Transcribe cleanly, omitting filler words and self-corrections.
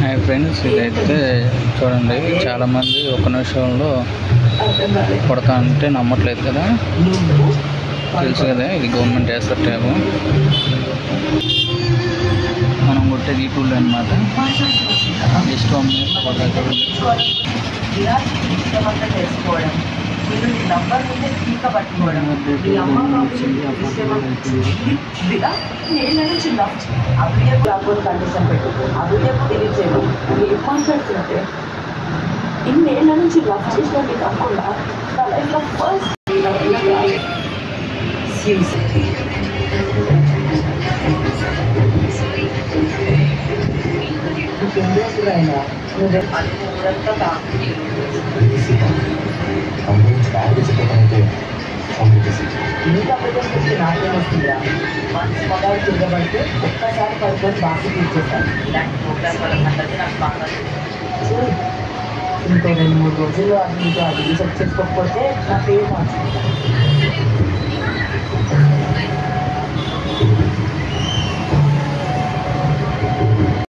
Hi friends, ఇదైతే చూడండి, చాలామంది ఒక నిమిషంలో కొడతా అంటే నమ్మట్లేదు కదా. తెలుసు కదా, ఇది గవర్నమెంట్ వేస్తారు ట్యాబ్. మనం కొట్టేది ఈ టూల్ అనమాట. జస్ట్ 1 minute కొడతారు. నంబర్ నుండి పీక పట్టుకోవడం, మీ అమ్మ నేను నుంచి అభియకు రాకపోతే కండిషన్ పెట్టు, అభియకు డిలీట్ చేయడం. ఏం మాట్లాడుతుంటే ఇన్నేళ్ల నుంచి లవ్ చేసిన మీకు అమ్మకుండా నా లైఫ్లో ఫస్ట్ అయినా నువ్వు ఊరంతా ఇంకా ప్రజెంట్ నాకేం వస్తుందా? మనసు మగాడు తిరగబడితే ఒక్కసారి పడుకొని బాగా తీర్చేస్తాను. ఇలాంటి ప్రోగ్రామ్ వల్ల నాకు బాగా ఇంకో 2-3 రోజుల్లో అది రీసెర్చ్ చేసుకోకపోతే నా పేరు మార్చుకుంటాను.